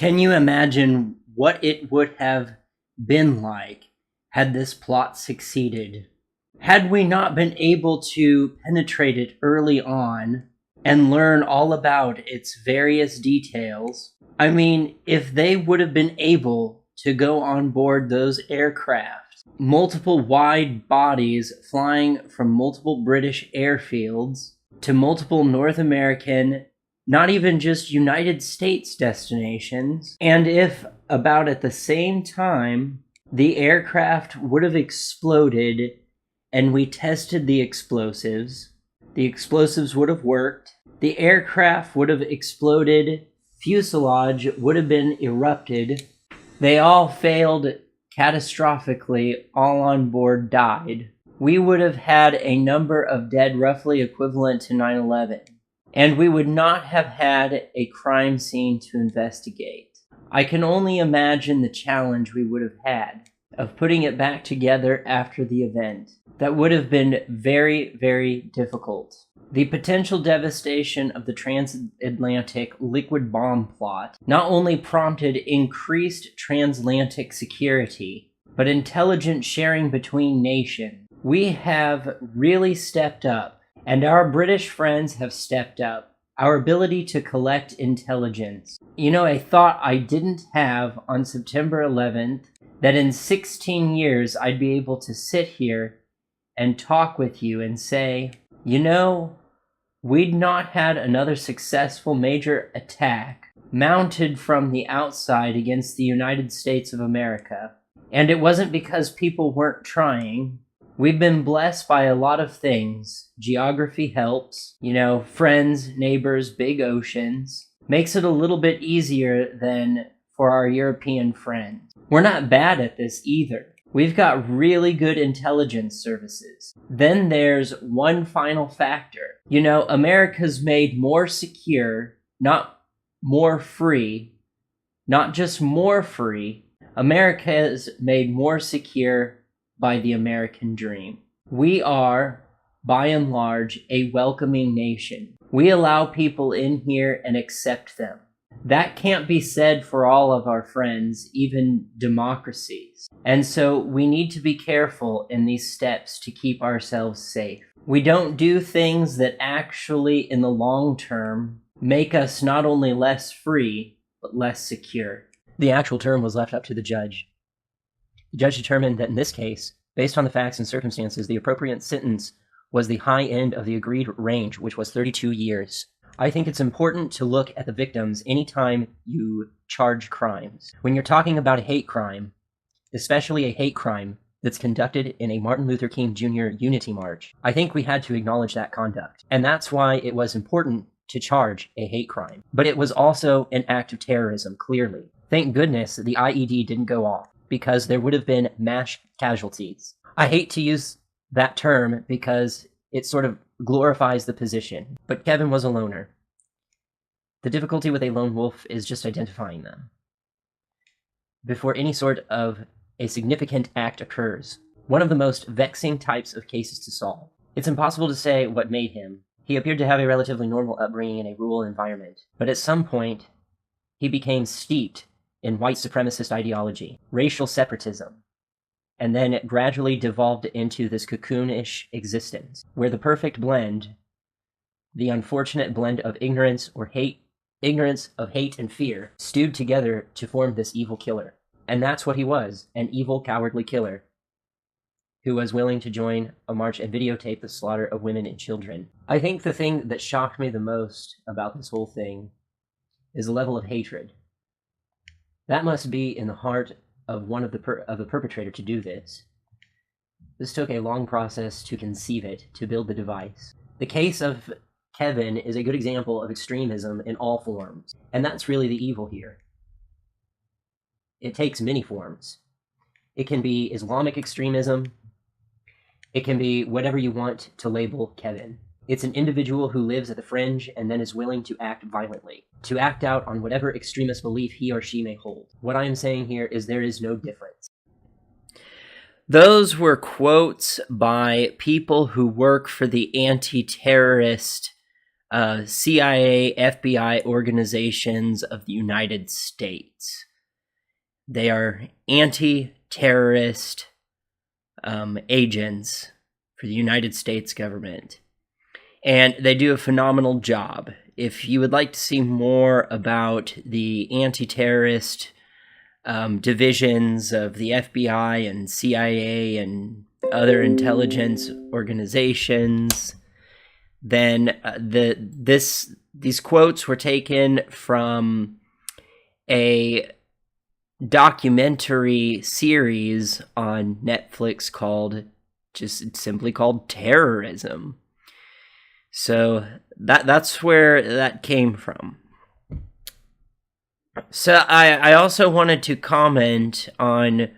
Can you imagine what it would have been like had this plot succeeded? Had we not been able to penetrate it early on and learn all about its various details? I mean, if they would have been able to go on board those aircraft, multiple wide bodies flying from multiple British airfields to multiple North American, not even just United States destinations, and if about at the same time the aircraft would have exploded and we tested the explosives would have worked, the aircraft would have exploded, fuselage would have been erupted, they all failed catastrophically, all on board died, we would have had a number of dead roughly equivalent to 9/11. And we would not have had a crime scene to investigate. I can only imagine the challenge we would have had of putting it back together after the event. That would have been very, very difficult. The potential devastation of the transatlantic liquid bomb plot not only prompted increased transatlantic security, but intelligence sharing between nations. We have really stepped up. And our British friends have stepped up. Our ability to collect intelligence. You know, a thought I didn't have on September 11th, that in 16 years I'd be able to sit here and talk with you and say, you know, we'd not had another successful major attack mounted from the outside against the United States of America. And it wasn't because people weren't trying. We've been blessed by a lot of things. Geography helps, friends, neighbors, big oceans. Makes it a little bit easier than for our European friends. We're not bad at this either. We've got really good intelligence services. Then there's one final factor. America's made more secure, not more free, not just more free. America's made more secure by the American dream. We are, by and large, a welcoming nation. We allow people in here and accept them. That can't be said for all of our friends, even democracies. And so we need to be careful in these steps to keep ourselves safe. We don't do things that actually, in the long term, make us not only less free, but less secure. The actual term was left up to the judge. The judge determined that in this case, based on the facts and circumstances, the appropriate sentence was the high end of the agreed range, which was 32 years. I think it's important to look at the victims anytime you charge crimes. When you're talking about a hate crime, especially a hate crime that's conducted in a Martin Luther King Jr. Unity March, I think we had to acknowledge that conduct. And that's why it was important to charge a hate crime. But it was also an act of terrorism, clearly. Thank goodness that the IED didn't go off, because there would have been mass casualties. I hate to use that term because it sort of glorifies the position, but Kevin was a loner. The difficulty with a lone wolf is just identifying them before any sort of a significant act occurs. One of the most vexing types of cases to solve. It's impossible to say what made him. He appeared to have a relatively normal upbringing in a rural environment, but at some point, he became steeped in white supremacist ideology, racial separatism, and then it gradually devolved into this cocoonish existence, where the perfect blend, the unfortunate blend of ignorance of hate and fear, stewed together to form this evil killer. And that's what he was, an evil, cowardly killer, who was willing to join a march and videotape the slaughter of women and children. I think the thing that shocked me the most about this whole thing is the level of hatred. That must be in the heart of the perpetrator to do this. This took a long process to conceive it, to build the device. The case of Kevin is a good example of extremism in all forms, and that's really the evil here. It takes many forms. It can be Islamic extremism. It can be whatever you want to label Kevin. It's an individual who lives at the fringe and then is willing to act violently, to act out on whatever extremist belief he or she may hold. What I am saying here is there is no difference. Those were quotes by people who work for the anti-terrorist CIA, FBI organizations of the United States. They are anti-terrorist agents for the United States government. And they do a phenomenal job. If you would like to see more about the anti-terrorist divisions of the FBI and CIA and other intelligence organizations, then these quotes were taken from a documentary series on Netflix simply called Terrorism. So that's where that came from. So I also wanted to comment on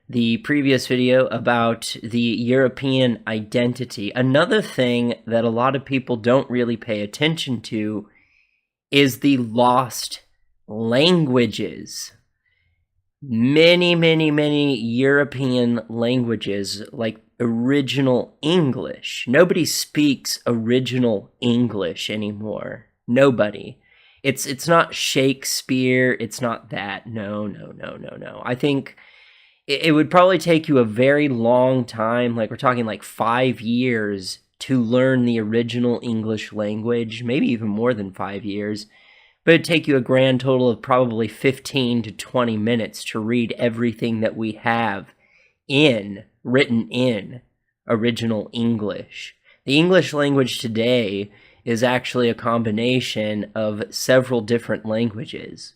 the previous video about the European identity. Another thing that a lot of people don't really pay attention to is the lost languages. Many European languages, like original English. Nobody speaks original English anymore. Nobody. It's not Shakespeare. It's not that. No. I think it would probably take you a very long time, like we're talking like 5 years, to learn the original English language, maybe even more than 5 years. But it'd take you a grand total of probably 15 to 20 minutes to read everything that we have written in original English. The English language today is actually a combination of several different languages.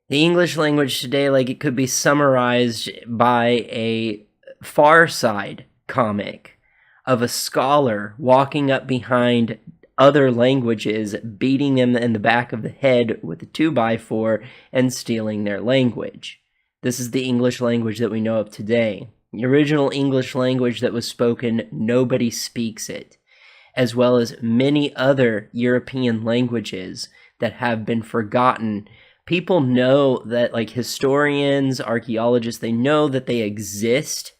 The English language today, like, it could be summarized by a Far Side comic of a scholar walking up behind other languages, beating them in the back of the head with a 2x4 and stealing their language. This is the English language that we know of today. The original English language that was spoken, nobody speaks it, as well as many other European languages that have been forgotten. People know that, like historians, archaeologists, they know that they exist,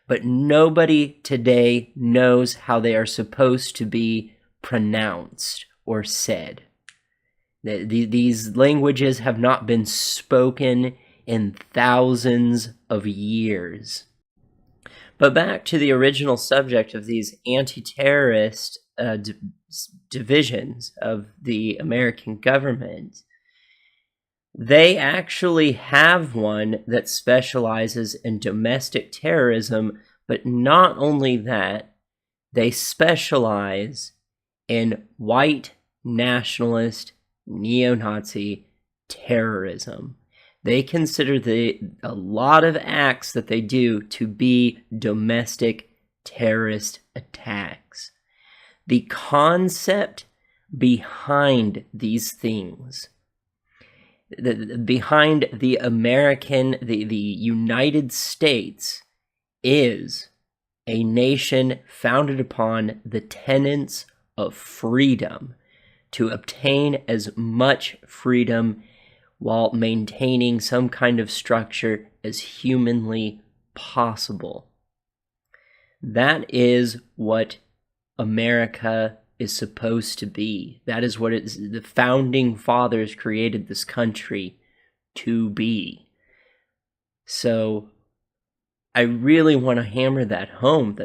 but nobody today knows how they are supposed to be pronounced or said. These languages have not been spoken in thousands of years. But back to the original subject of these anti-terrorist divisions of the American government. They actually have one that specializes in domestic terrorism, but not only that, they specialize in white nationalist neo-Nazi terrorism. They consider a lot of acts that they do to be domestic terrorist attacks. The concept behind these things, behind the United States, is a nation founded upon the tenets of freedom, to obtain as much freedom while maintaining some kind of structure as humanly possible. That is what America is supposed to be. That is what the founding fathers created this country to be. So I really want to hammer that home,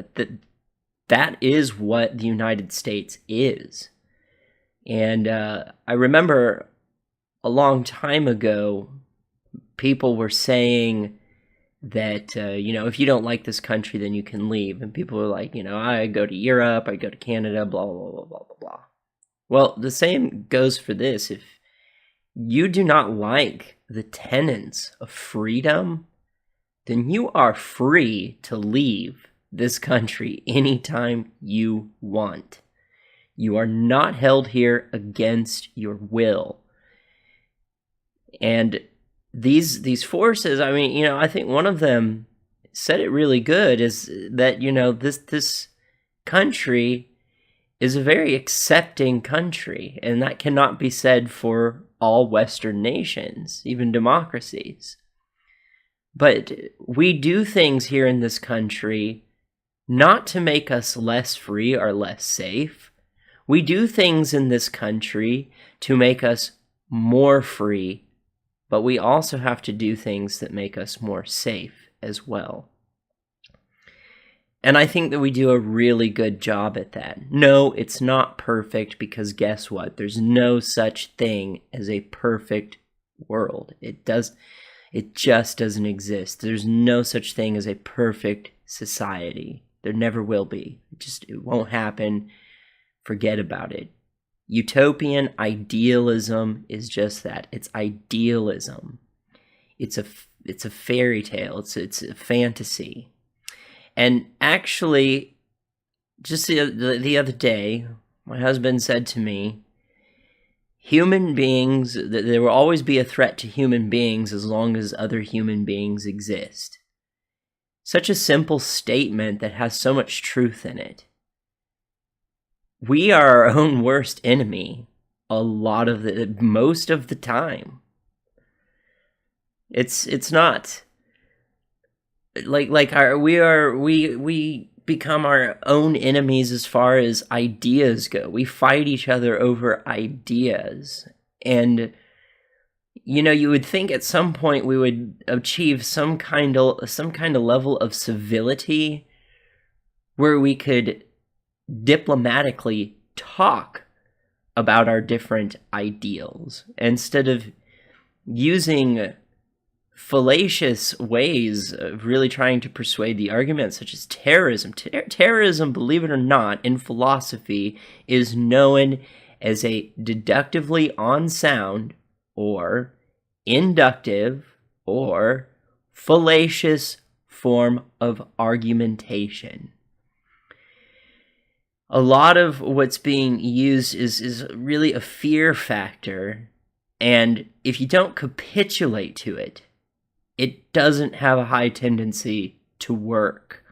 that is what the United States is. And I remember a long time ago, people were saying that, if you don't like this country, then you can leave. And people were like, I go to Europe, I go to Canada, blah, blah, blah, blah, blah, blah. Well, the same goes for this. If you do not like the tenets of freedom, then you are free to leave this country anytime you want. You are not held here against your will. And these forces, I think one of them said it really good, is that, this country is a very accepting country, and that cannot be said for all Western nations, even democracies. But we do things here in this country not to make us less free or less safe. We do things in this country to make us more free, but we also have to do things that make us more safe as well. And I think that we do a really good job at that. No, it's not perfect, because guess what? There's no such thing as a perfect world. It just doesn't exist. There's no such thing as a perfect society. There never will be. It won't happen. Forget about it. Utopian idealism is just that. It's idealism. It's a fairy tale. It's a fantasy. And actually, just the other day, my husband said to me, human beings, there will always be a threat to human beings as long as other human beings exist. Such a simple statement that has so much truth in it. We are our own worst enemy most of the time. It's not we become our own enemies as far as ideas go. We fight each other over ideas, and you would think at some point we would achieve some kind of level of civility where we could diplomatically talk about our different ideals instead of using fallacious ways of really trying to persuade the argument, such as terrorism. Terrorism, believe it or not, in philosophy is known as a deductively unsound or inductive or fallacious form of argumentation. A lot of what's being used is really a fear factor, and if you don't capitulate to it, it doesn't have a high tendency to work.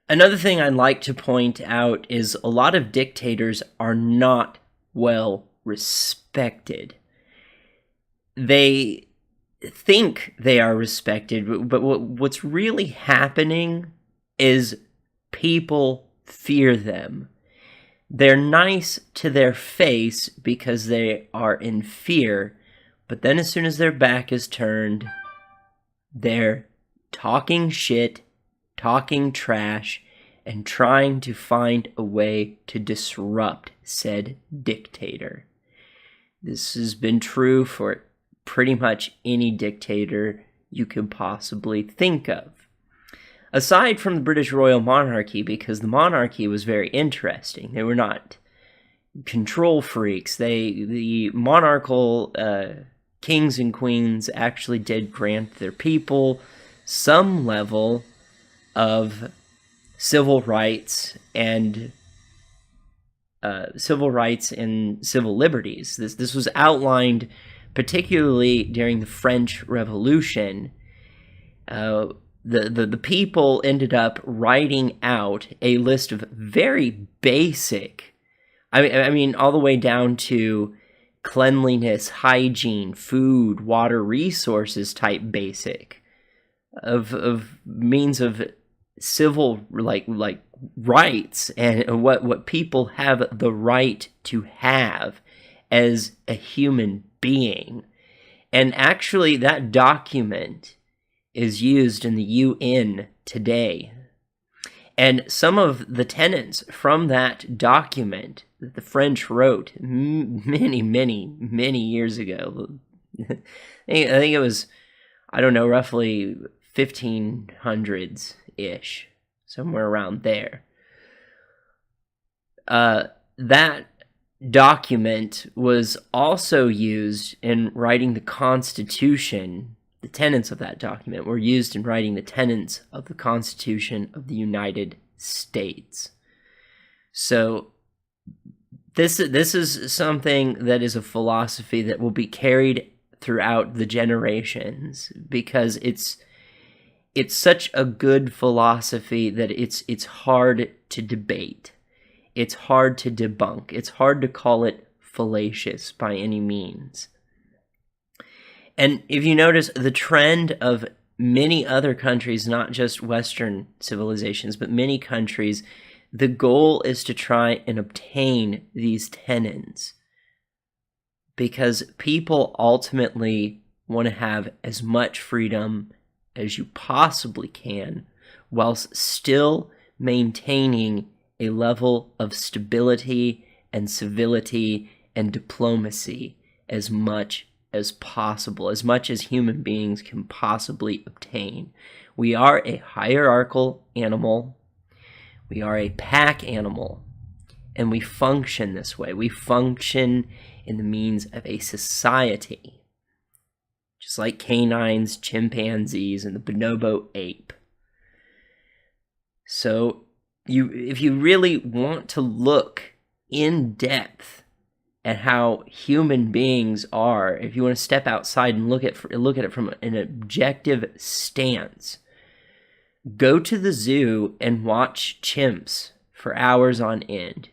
Another thing I'd like to point out is a lot of dictators are not well respected. They think they are respected, but what's really happening is people fear them. They're nice to their face because they are in fear, but then as soon as their back is turned, they're talking shit, talking trash, and trying to find a way to disrupt said dictator. This has been true for pretty much any dictator you can possibly think of. Aside from the British royal monarchy, because the monarchy was very interesting. They were not control freaks. The monarchical kings and queens actually did grant their people some level of civil rights and civil liberties. This was outlined particularly during the French Revolution. The people ended up writing out a list of very basic, I mean all the way down to cleanliness, hygiene, food, water, resources type basic of means of civil like rights and what people have the right to have as a human being. And actually that document is used in the UN today. And some of the tenets from that document that the French wrote many, many, many years ago, I think it was, roughly 1500s-ish, somewhere around there. That document was also used in writing the Constitution. The tenets of that document were used in writing the tenets of the Constitution of the United States. So this is something that is a philosophy that will be carried throughout the generations, because it's such a good philosophy that it's hard to debate. It's hard to debunk. It's hard to call it fallacious by any means. And if you notice, the trend of many other countries, not just Western civilizations, but many countries, The goal is to try and obtain these tenons, because people ultimately want to have as much freedom as you possibly can, whilst still maintaining a level of stability and civility and diplomacy as much as possible, as much as human beings can possibly obtain. We are a hierarchical animal. We are a pack animal, and we function this way. We function in the means of a society, just like canines, chimpanzees, and the bonobo ape. So if you really want to look in depth at how human beings are, if you want to step outside and look at it from an objective stance, go to the zoo and watch chimps for hours on end.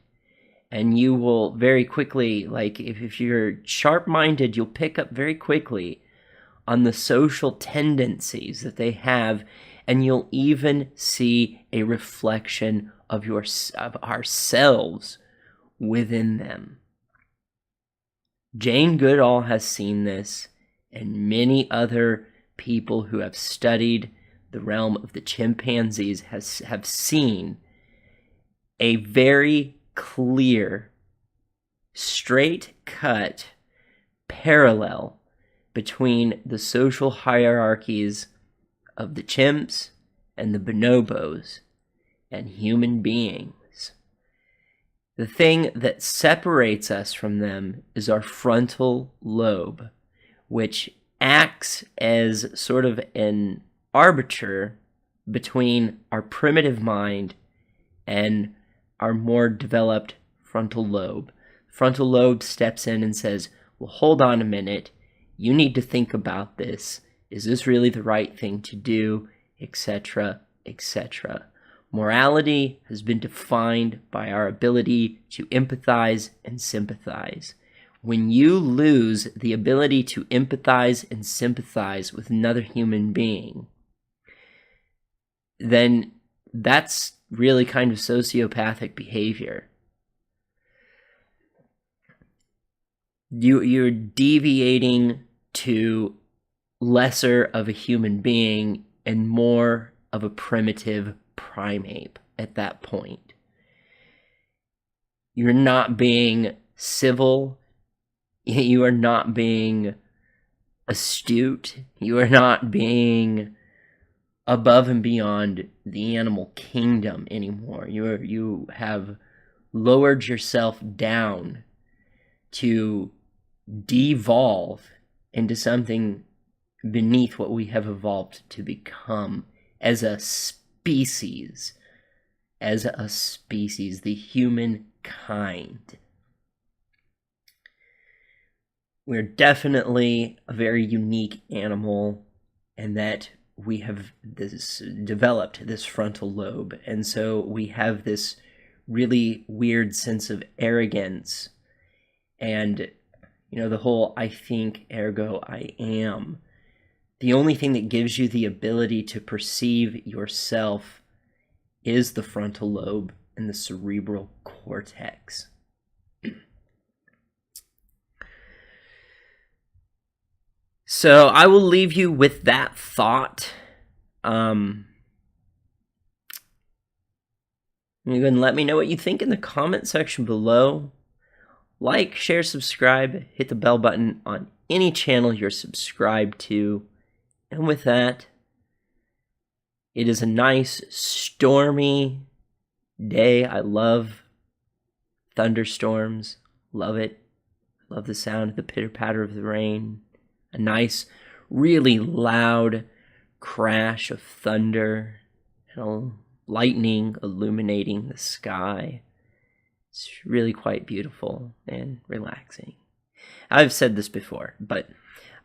And you will very quickly, like if you're sharp-minded, you'll pick up very quickly on the social tendencies that they have, and you'll even see a reflection of ourselves within them. Jane Goodall has seen this, and many other people who have studied the realm of the chimpanzees have seen a very clear, straight-cut parallel between the social hierarchies of the chimps and the bonobos and human beings. The thing that separates us from them is our frontal lobe, which acts as sort of an arbiter between our primitive mind and our more developed frontal lobe. Frontal lobe steps in and says, well, hold on a minute. You need to think about this. Is this really the right thing to do? Etc., etc. Morality has been defined by our ability to empathize and sympathize. When you lose the ability to empathize and sympathize with another human being, then that's really kind of sociopathic behavior. You're deviating to lesser of a human being and more of a primitive primate at that point. You're not being civil. You are not being astute. You are not being above and beyond the animal kingdom anymore. You have lowered yourself down to devolve into something beneath what we have evolved to become as a species. The humankind. We're definitely a very unique animal, and that we have developed this frontal lobe, and so we have this really weird sense of arrogance, and the whole I think, ergo I am. The only thing that gives you the ability to perceive yourself is the frontal lobe and the cerebral cortex. So I will leave you with that thought. You can let me know what you think in the comment section below. Like, share, subscribe, hit the bell button on any channel you're subscribed to. And with that, it is a nice stormy day. I love thunderstorms. Love it. Love the sound of the pitter-patter of the rain. A nice, really loud crash of thunder and lightning illuminating the sky. It's really quite beautiful and relaxing. I've said this before, but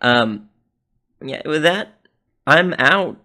yeah, with that, I'm out.